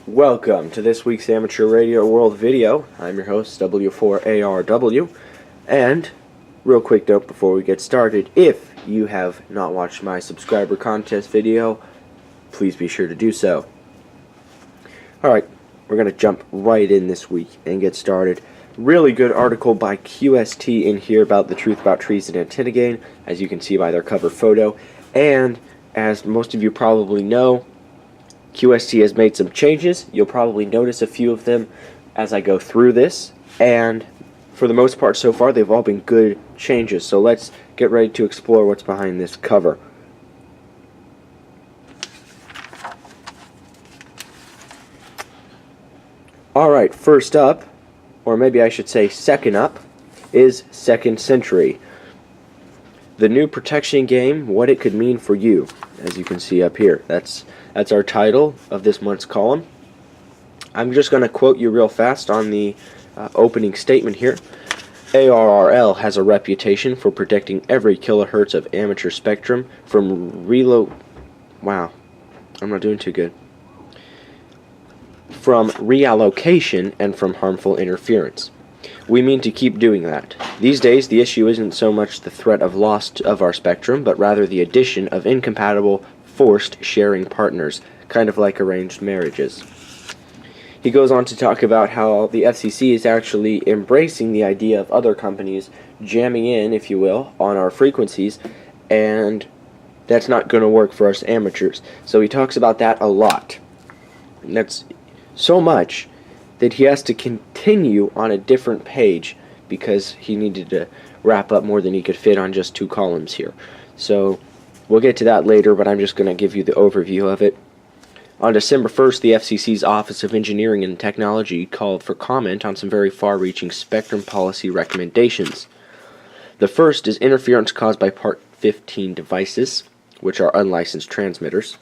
Welcome to this week's Amateur Radio World video. I'm your host, W4ARW, and real quick note before we get started, if you have not watched my subscriber contest video, please be sure to do so. Alright, we're going to jump right in this week and get started. Really good article by QST in here about the truth about trees and antenna gain, as you can see by their cover photo, and as most of you probably know, QST has made some changes. You'll probably notice a few of them as I go through this, and for the most part so far they've all been good changes. So let's get ready to explore what's behind this cover. Alright, first up, or maybe I should say second up, is Second Century. The new protection game, what it could mean for you, as you can see up here. That's our title of this month's column. I'm just going to quote you real fast on the opening statement here. ARRL has a reputation for protecting every kilohertz of amateur spectrum from reallocation and from harmful interference. We mean to keep doing that. These days, the issue isn't so much the threat of loss of our spectrum, but rather the addition of incompatible, forced sharing partners, kind of like arranged marriages. He goes on to talk about how the FCC is actually embracing the idea of other companies jamming in, if you will, on our frequencies, and that's not going to work for us amateurs. So he talks about that a lot. And that's so much that he has to continue on a different page because he needed to wrap up more than he could fit on just 2 columns here. So we'll get to that later, but I'm just going to give you the overview of it. On December 1st, the FCC's Office of Engineering and Technology called for comment on some very far-reaching spectrum policy recommendations. The first is interference caused by Part 15 devices, which are unlicensed transmitters.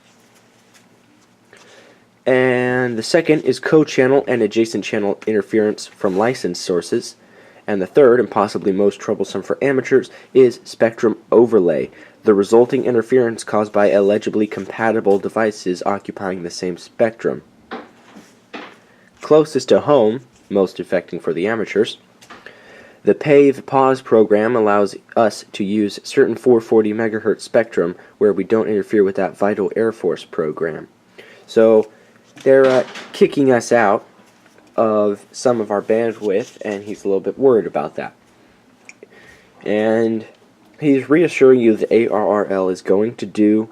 And the second is co-channel and adjacent channel interference from licensed sources. And the third, and possibly most troublesome for amateurs, is spectrum overlay, the resulting interference caused by allegedly compatible devices occupying the same spectrum. Closest to home, most affecting for the amateurs, the PAVE-PAUSE program allows us to use certain 440 MHz spectrum where we don't interfere with that vital Air Force program. So they're kicking us out of some of our bandwidth, and he's a little bit worried about that. And he's reassuring you that ARRL is going to do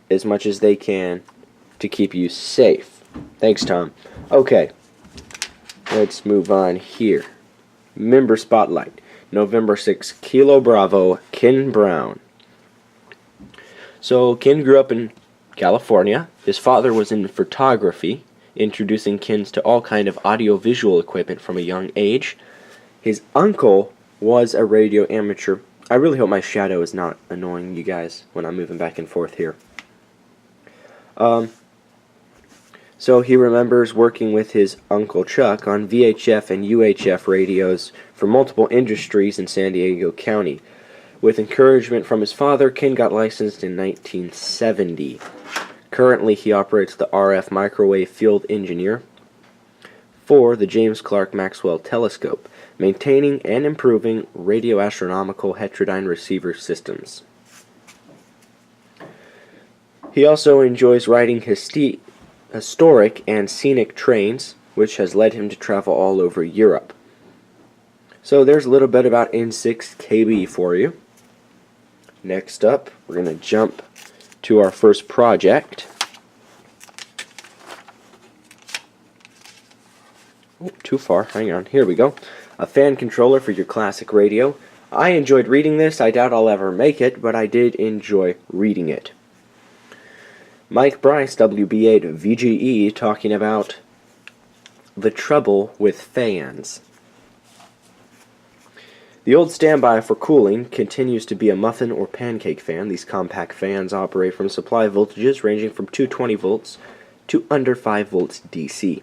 as much as they can to keep you safe. Thanks, Tom. Okay, let's move on here. Member Spotlight. November 6th, Kilo Bravo, Ken Brown. So Ken grew up in California. His father was in photography, introducing Ken to all kind of audio-visual equipment from a young age. His uncle was a radio amateur. I really hope my shadow is not annoying you guys when I'm moving back and forth here. So he remembers working with his Uncle Chuck on VHF and UHF radios for multiple industries in San Diego County. With encouragement from his father, Ken got licensed in 1970. Currently, he operates the RF microwave field engineer for the James Clerk Maxwell Telescope, maintaining and improving radio astronomical heterodyne receiver systems. He also enjoys riding historic and scenic trains, which has led him to travel all over Europe. So there's a little bit about N6KB for you. Next up, we're going to jump to our first project. Oh, too far. Hang on. Here we go. A fan controller for your classic radio. I enjoyed reading this. I doubt I'll ever make it, but I did enjoy reading it. Mike Bryce, WB8 VGE, talking about the trouble with fans. The old standby for cooling continues to be a muffin or pancake fan. These compact fans operate from supply voltages ranging from 220 volts to under 5 volts DC.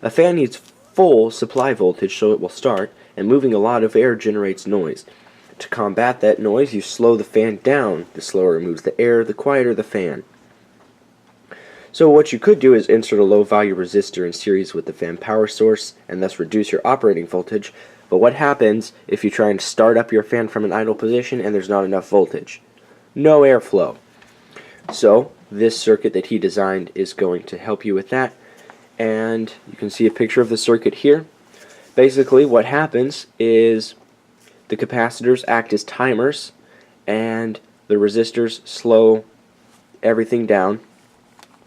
A fan needs full supply voltage so it will start, and moving a lot of air generates noise. To combat that noise, you slow the fan down. The slower it moves the air, the quieter the fan. So what you could do is insert a low value resistor in series with the fan power source and thus reduce your operating voltage. But what happens if you try and start up your fan from an idle position and there's not enough voltage? No airflow. So this circuit that he designed is going to help you with that. And you can see a picture of the circuit here. Basically what happens is the capacitors act as timers and the resistors slow everything down.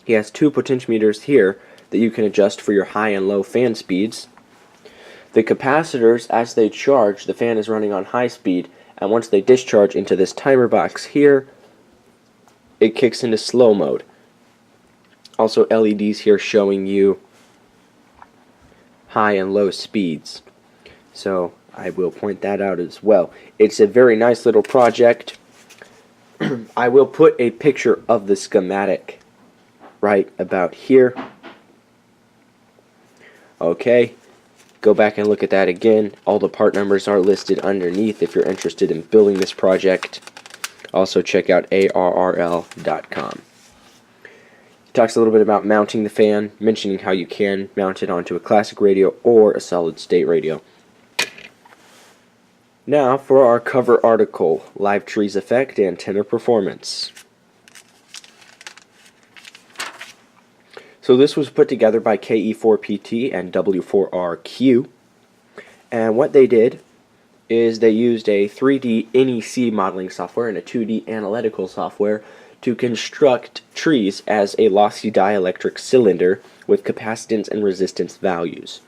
He has two potentiometers here that you can adjust for your high and low fan speeds. The capacitors, as they charge, the fan is running on high speed, and once they discharge into this timer box here, it kicks into slow mode. Also LEDs here showing you high and low speeds. So I will point that out as well. It's a very nice little project. I will put a picture of the schematic right about here. Okay, go back and look at that again. All the part numbers are listed underneath if you're interested in building this project. Also check out arrl.com. He talks a little bit about mounting the fan, mentioning how you can mount it onto a classic radio or a solid state radio. Now for our cover article, Live Trees Effect Antenna Performance. So this was put together by KE4PT and W4RQ, and what they did is they used a 3D NEC modeling software and a 2D analytical software to construct trees as a lossy dielectric cylinder with capacitance and resistance values.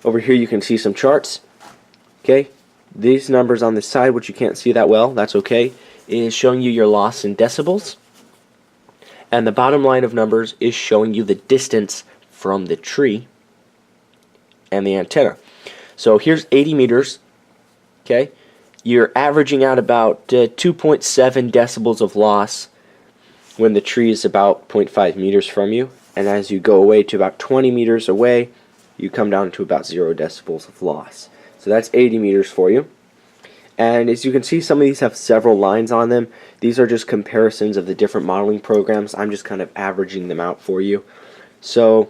Over here you can see some charts. Okay, these numbers on this side, which you can't see that well, that's okay, is showing you your loss in decibels. And the bottom line of numbers is showing you the distance from the tree and the antenna. So here's 80 meters. Okay, you're averaging out about 2.7 decibels of loss when the tree is about 0.5 meters from you. And as you go away to about 20 meters away, you come down to about 0 decibels of loss. So that's 80 meters for you. And as you can see, some of these have several lines on them. These are just comparisons of the different modeling programs. I'm just kind of averaging them out for you. So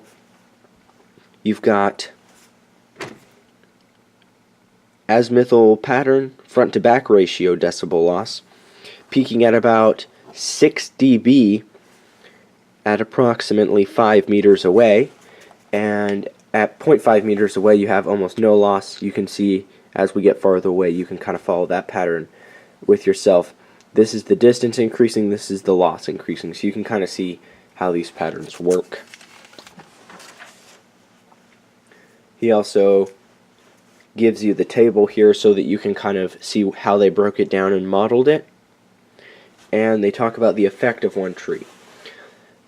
you've got azimuthal pattern, front to back ratio decibel loss, peaking at about 6 dB at approximately 5 meters away. And at 0.5 meters away you have almost no loss. You can see as we get farther away you can kind of follow that pattern with yourself. This is the distance increasing, this is the loss increasing, so you can kind of see how these patterns work. He also gives you the table here so that you can kind of see how they broke it down and modeled it. And they talk about the effect of one tree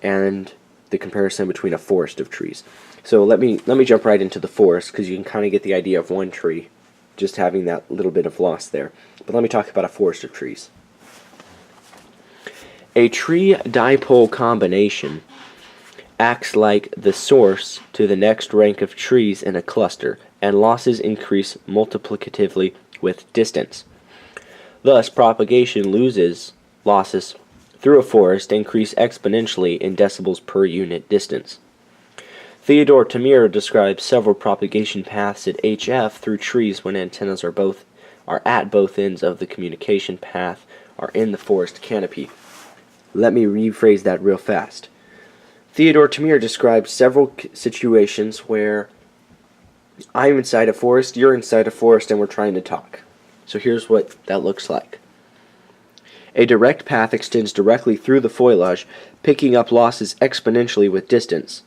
and the comparison between a forest of trees. So let me jump right into the forest, because you can kind of get the idea of one tree just having that little bit of loss there. But let me talk about a forest of trees. A tree dipole combination acts like the source to the next rank of trees in a cluster, and losses increase multiplicatively with distance. Thus, propagation losses through a forest increase exponentially in decibels per unit distance. Theodore Tamir describes several propagation paths at HF through trees when antennas are at both ends of the communication path are in the forest canopy. Let me rephrase that real fast. Theodore Tamir describes several situations where I'm inside a forest, you're inside a forest, and we're trying to talk. So here's what that looks like. A direct path extends directly through the foliage, picking up losses exponentially with distance.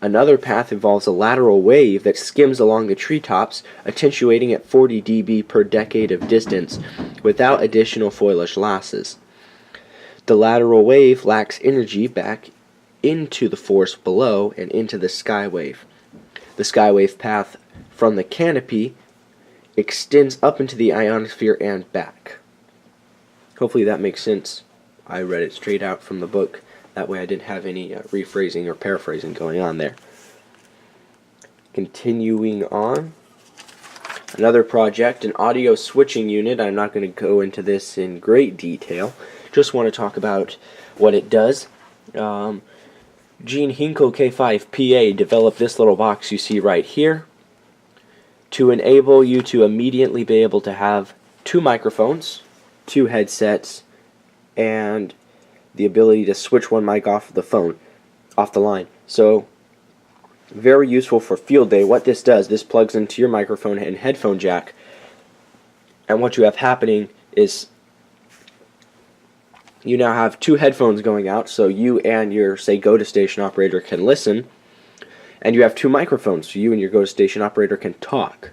Another path involves a lateral wave that skims along the treetops, attenuating at 40 dB per decade of distance without additional foliage losses. The lateral wave lacks energy back into the forest below and into the skywave. The skywave path from the canopy extends up into the ionosphere and back. Hopefully that makes sense. I read it straight out from the book. That way I didn't have any rephrasing or paraphrasing going on there. Continuing on. Another project, an audio switching unit. I'm not going to go into this in great detail. Just want to talk about what it does. Gene Hinkle K5PA developed this little box you see right here to enable you to immediately be able to have 2 microphones, 2 headsets, and the ability to switch one mic off the line. So very useful for field day. What this does, this plugs into your microphone and headphone jack, and what you have happening is you now have 2 headphones going out, so you and your, say, go-to-station operator can listen, and you have 2 microphones, so you and your go-to-station operator can talk.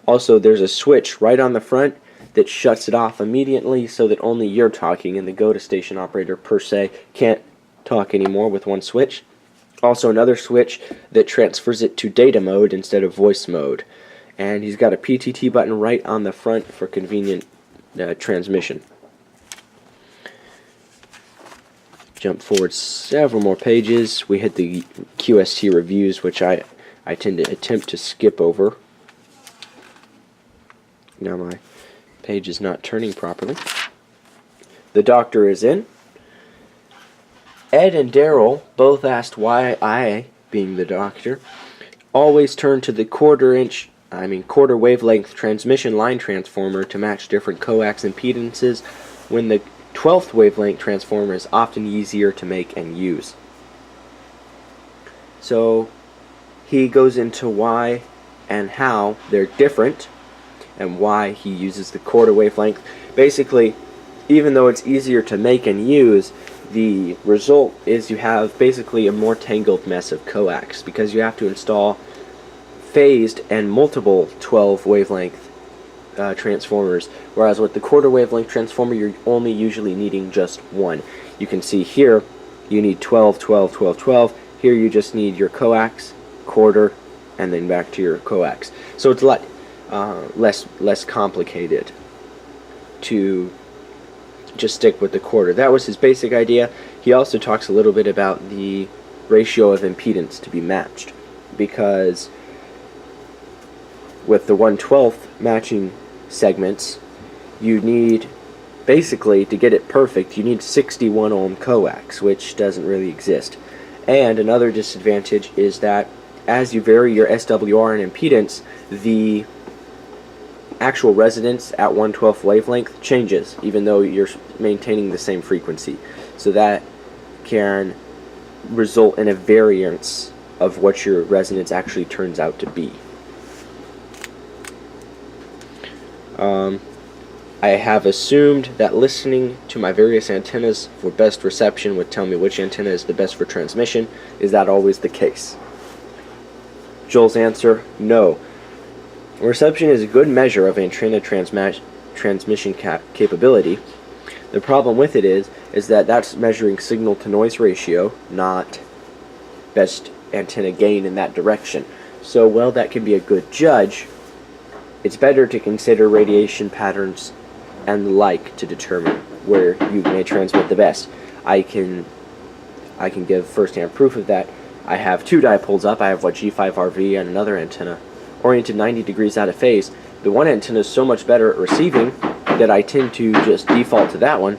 Also, there's a switch right on the front that shuts it off immediately so that only you're talking, and the go-to-station operator, per se, can't talk anymore with one switch. Also, another switch that transfers it to data mode instead of voice mode. And he's got a PTT button right on the front for convenient transmission. Jump forward several more pages. We hit the QST reviews, which I tend to attempt to skip over. Now my page is not turning properly. The doctor is in. Ed and Daryl both asked why I, being the doctor, always turn to the quarter wavelength transmission line transformer to match different coax impedances when the 12th wavelength transformer is often easier to make and use. So he goes into why and how they're different and why he uses the quarter wavelength. Basically, even though it's easier to make and use, the result is you have basically a more tangled mess of coax because you have to install phased and multiple 12 wavelength transformers, whereas with the quarter wavelength transformer you're only usually needing just one. You can see here you need 12, 12, 12, 12. Here you just need your coax, quarter, and then back to your coax. So it's a lot less complicated to just stick with the quarter. That was his basic idea. He also talks a little bit about the ratio of impedance to be matched, because with the 1/12 matching segments, you need, basically, to get it perfect, you need 61 ohm coax, which doesn't really exist. And another disadvantage is that as you vary your SWR and impedance, the actual resonance at 1/12 wavelength changes, even though you're maintaining the same frequency. So that can result in a variance of what your resonance actually turns out to be. I have assumed that listening to my various antennas for best reception would tell me which antenna is the best for transmission. Is that always the case? Joel's answer, no. Reception is a good measure of antenna transmission capability. The problem with it is that that's measuring signal to noise ratio, not best antenna gain in that direction. So while that can be a good judge, it's better to consider radiation patterns and the like to determine where you may transmit the best. I can give first-hand proof of that. I have 2 dipoles up. I have G5RV and another antenna oriented 90 degrees out of phase. The one antenna is so much better at receiving that I tend to just default to that one.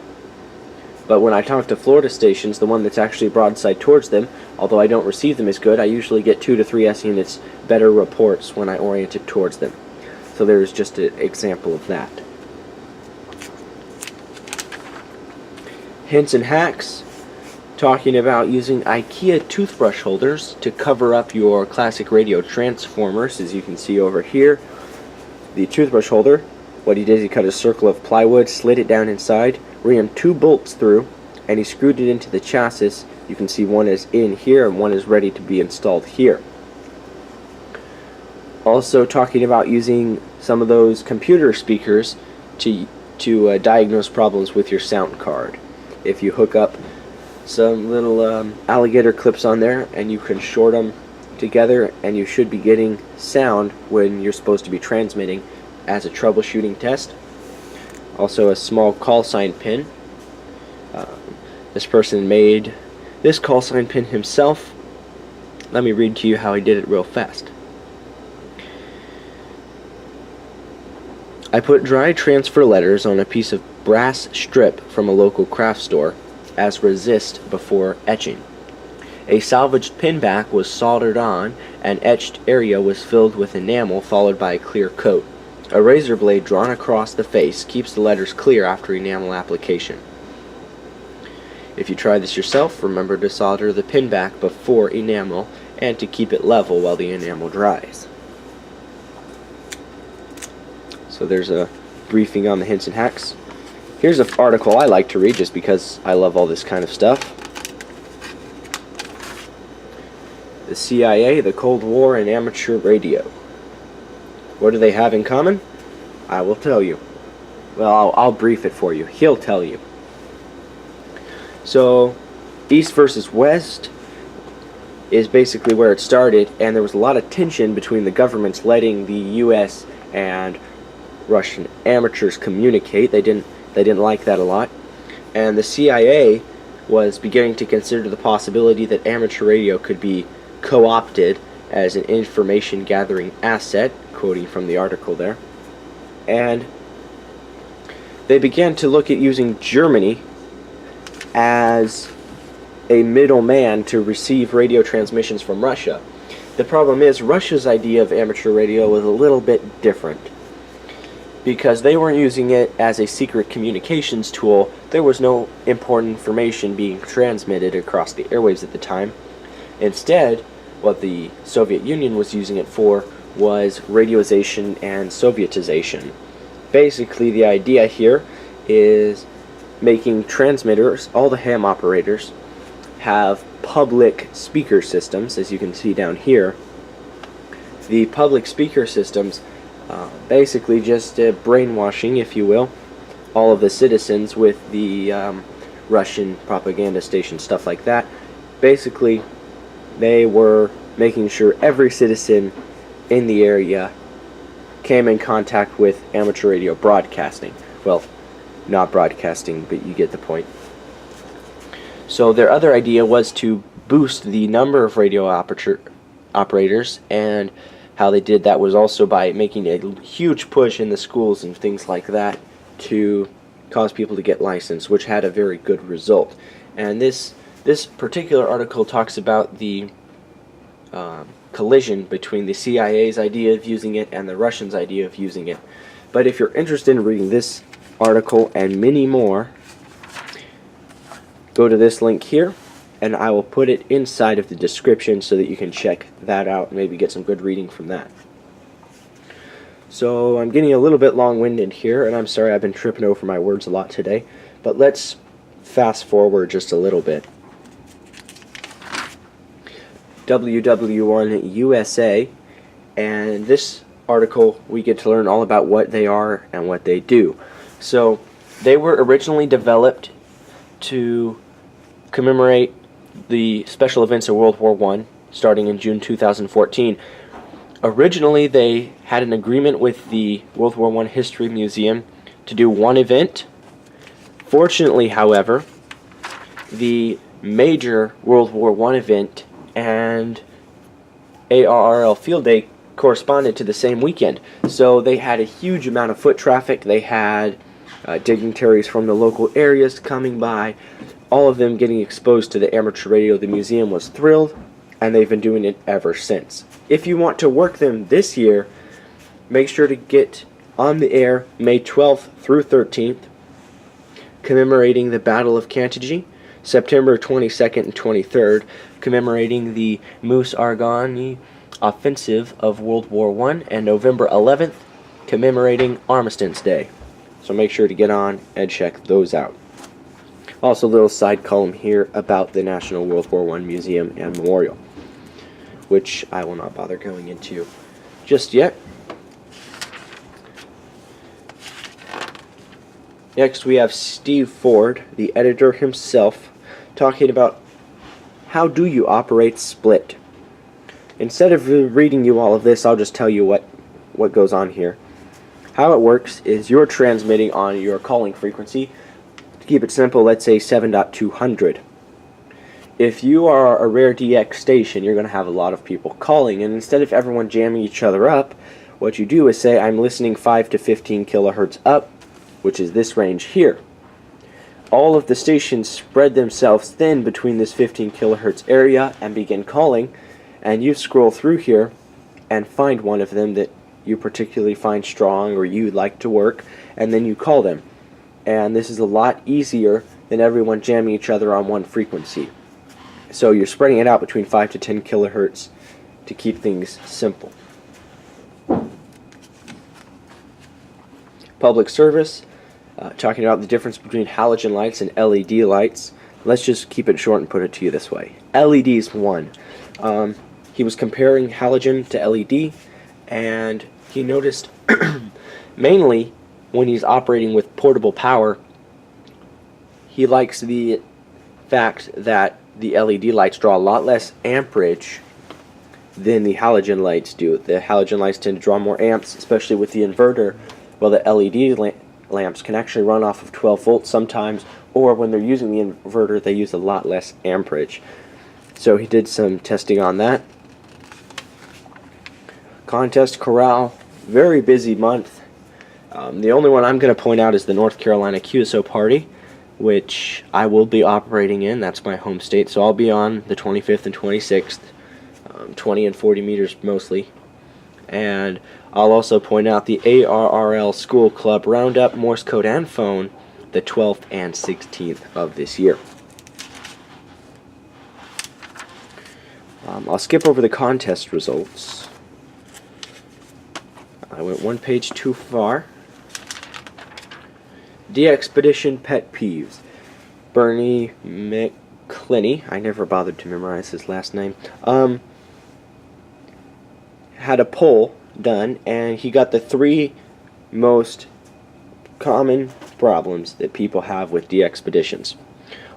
But when I talk to Florida stations, the one that's actually broadside towards them, although I don't receive them as good, I usually get 2 to 3 S units better reports when I orient it towards them. So there's just an example of that. Hints and hacks, talking about using IKEA toothbrush holders to cover up your classic radio transformers, as you can see over here. The toothbrush holder, what he did is he cut a circle of plywood, slid it down inside, ran 2 bolts through, and he screwed it into the chassis. You can see one is in here and one is ready to be installed here. Also talking about using some of those computer speakers to diagnose problems with your sound card. If you hook up some little alligator clips on there and you can short them together, and you should be getting sound when you're supposed to be transmitting as a troubleshooting test. Also a small call sign pin. This person made this call sign pin himself. Let me read to you how he did it real fast. I put dry transfer letters on a piece of brass strip from a local craft store. as resist before etching. A salvaged pin back was soldered on, and etched area was filled with enamel followed by a clear coat. A razor blade drawn across the face keeps the letters clear after enamel application. If you try this yourself, remember to solder the pin back before enamel and to keep it level while the enamel dries. So there's a briefing on the hints and hacks. Here's an article I like to read just because I love all this kind of stuff. The CIA, the Cold War, and amateur radio. What do they have in common? I will tell you. Well, I'll brief it for you. He'll tell you. So, East versus West is basically where it started, and there was a lot of tension between the governments letting the U.S. and Russian amateurs communicate. They didn't like that a lot, and the CIA was beginning to consider the possibility that amateur radio could be co-opted as an information gathering asset, quoting from the article there, and they began to look at using Germany as a middleman to receive radio transmissions from Russia. The problem is Russia's idea of amateur radio was a little bit different, because they weren't using it as a secret communications tool. There was no important information being transmitted across the airwaves at the time. Instead, what the Soviet Union was using it for was radioization and Sovietization. Basically, the idea here is making transmitters, all the ham operators, have public speaker systems, as you can see down here. The public speaker systems basically just brainwashing, if you will, all of the citizens with the Russian propaganda station, stuff like that. Basically, they were making sure every citizen in the area came in contact with amateur radio broadcasting. Well, not broadcasting, but you get the point. So their other idea was to boost the number of radio operators, and how they did that was also by making a huge push in the schools and things like that to cause people to get licensed, which had a very good result. And this particular article talks about the collision between the CIA's idea of using it and the Russians' idea of using it. But if you're interested in reading this article and many more, go to this link here, and I will put it inside of the description so that you can check that out and maybe get some good reading from that. So I'm getting a little bit long-winded here, and I'm sorry I've been tripping over my words a lot today, but let's fast forward just a little bit. WW1 USA, and this article we get to learn all about what they are and what they do. So they were originally developed to commemorate the special events of World War I, starting in June 2014. Originally, they had an agreement with the World War I History Museum to do one event. Fortunately, however, the major World War I event and ARRL Field Day corresponded to the same weekend. So they had a huge amount of foot traffic. They had dignitaries from the local areas coming by, all of them getting exposed to the amateur radio. The museum was thrilled, and they've been doing it ever since. If you want to work them this year, make sure to get on the air May 12th through 13th, commemorating the Battle of Cantigny, September 22nd and 23rd, commemorating the Moose Argonne offensive of World War I, and November 11th, commemorating Armistice Day. So make sure to get on and check those out. Also, a little side column here about the National World War I Museum and Memorial, which I will not bother going into just yet. Next, we have Steve Ford, the editor himself, talking about how do you operate split. Instead of reading you all of this, I'll just tell you what goes on here. How it works is you're transmitting on your calling frequency. To keep it simple, let's say 7.200. If you are a rare DX station, you're going to have a lot of people calling, and instead of everyone jamming each other up, what you do is say, I'm listening 5 to 15 kilohertz up, which is this range here. all of the stations spread themselves thin between this 15 kilohertz area and begin calling, and you scroll through here and find one of them that you particularly find strong or you'd like to work, and then you call them. And this is a lot easier than everyone jamming each other on one frequency. So you're spreading it out between 5 to 10 kilohertz to keep things simple. Public service, talking about the difference between halogen lights and LED lights. Let's just keep it short and put it to you this way. LED's one. He was comparing halogen to LED, and he noticed mainly when he's operating with portable power, he likes the fact that the LED lights draw a lot less amperage than the halogen lights do. The halogen lights tend to draw more amps, especially with the inverter, while the LED lamps can actually run off of 12 volts sometimes, or when they're using the inverter, they use a lot less amperage. So he did some testing on that. Contest corral, very busy month. The only one I'm going to point out is the North Carolina QSO party, which I will be operating in. That's my home state, so I'll be on the 25th and 26th, 20 and 40 meters mostly. And I'll also point out the ARRL School Club Roundup, Morse Code and Phone, the 12th and 16th of this year. I'll skip over the contest results. I went one page too far. De-Expedition Pet Peeves. Bernie McClinney, I never bothered to memorize his last name, had a poll done, and he got the 3 most common problems that people have with de-expeditions.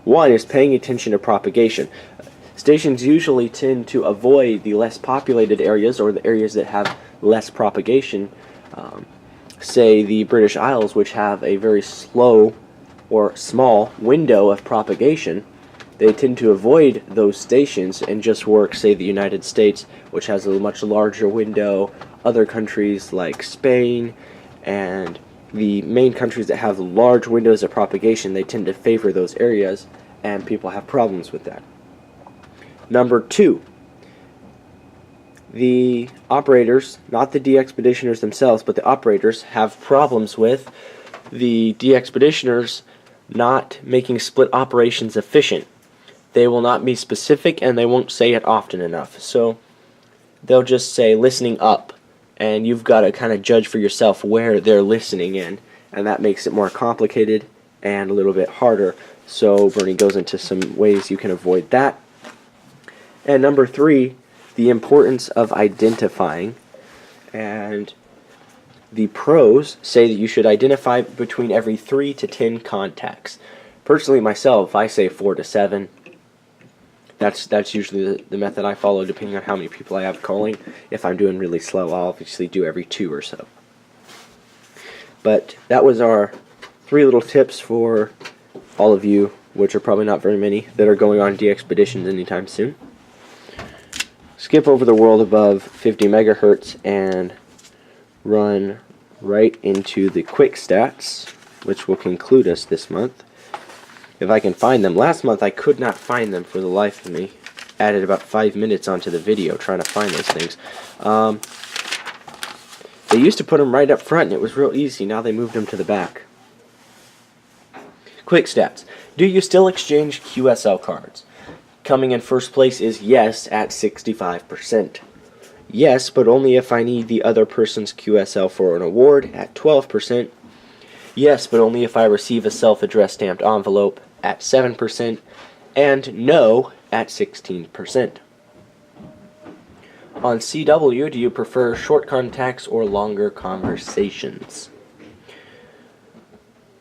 One is paying attention to propagation. Stations usually tend to avoid the less populated areas or the areas that have less propagation. Say the British Isles, which have a very slow or small window of propagation, they tend to avoid those stations and just work, say, the United States, which has a much larger window, other countries like Spain, and the main countries that have large windows of propagation, they tend to favor those areas, and people have problems with that. Number 2, the operators, not the de-expeditioners themselves, but the operators have problems with the de-expeditioners not making split operations efficient. They will not be specific, and they won't say it often enough. So they'll just say listening up, and you've got to kind of judge for yourself where they're listening in, and that makes it more complicated and a little bit harder. So Bernie goes into some ways you can avoid that. And number 3, the importance of identifying, and the pros say that you should identify between every 3 to 10 contacts. Personally, myself, I say 4 to 7. That's usually the method I follow, depending on how many people I have calling. If I'm doing really slow, I'll obviously do every 2 or so. But that was our 3 little tips for all of you, which are probably not very many, that are going on de-expeditions anytime soon. Skip over the world above 50 megahertz and run right into the quick stats, which will conclude us this month. If I can find them. Last month I could not find them for the life of me. Added about 5 minutes onto the video trying to find those things. They used to put them right up front and it was real easy. Now they moved them to the back. Quick stats. Do you still exchange QSL cards? Coming in first place is yes at 65%. Yes, but only if I need the other person's QSL for an award at 12%. Yes, but only if I receive a self-addressed stamped envelope at 7%. And no at 16%. On CW, do you prefer short contacts or longer conversations?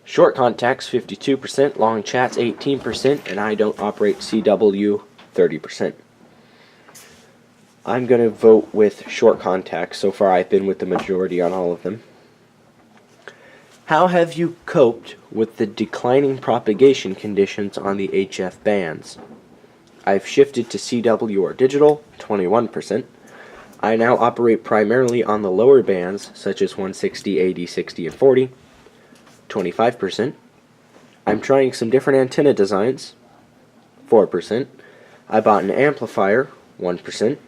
Short contacts 52%, long chats 18%, and I don't operate CW 30%. I'm going to vote with short contacts. So far I've been with the majority on all of them. How have you coped with the declining propagation conditions on the HF bands? I've shifted to CW or digital, 21%. I now operate primarily on the lower bands, such as 160, 80, 60, and 40, 25%. I'm trying some different antenna designs, 4%. I bought an amplifier, 1%.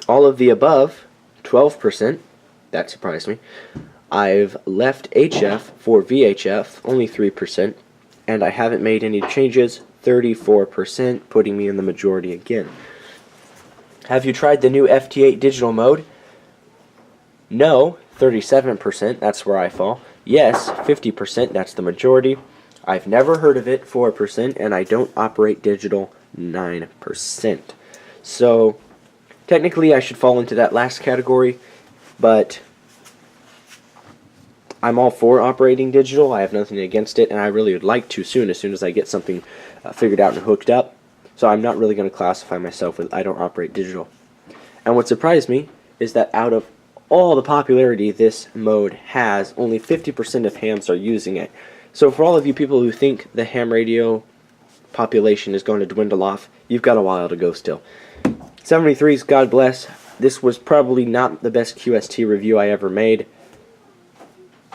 All of the above, 12%. That surprised me. I've left HF for VHF, only 3%. And I haven't made any changes, 34%, putting me in the majority again. Have you tried the new FT8 digital mode? No, 37%, that's where I fall. Yes, 50%, that's the majority. I've never heard of it, 4%, and I don't operate digital, 9%. So, technically I should fall into that last category, but I'm all for operating digital. I have nothing against it, and I really would like to soon, as soon as I get something figured out and hooked up. So I'm not really going to classify myself with I don't operate digital. And what surprised me is that out of all the popularity this mode has, only 50% of hams are using it. So for all of you people who think the ham radio population is going to dwindle off, you've got a while to go still. 73s, God bless. This was probably not the best QST review I ever made.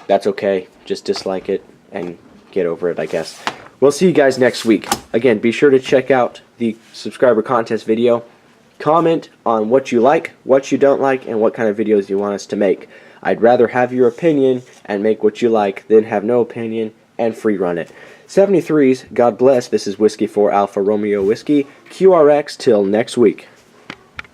That's okay. Just dislike it and get over it, I guess. We'll see you guys next week. Again, be sure to check out the subscriber contest video. Comment on what you like, what you don't like, and what kind of videos you want us to make. I'd rather have your opinion and make what you like than have no opinion and free run it. 73s, God bless. This is Whiskey 4 Alpha Romeo Whiskey. QRX till next week.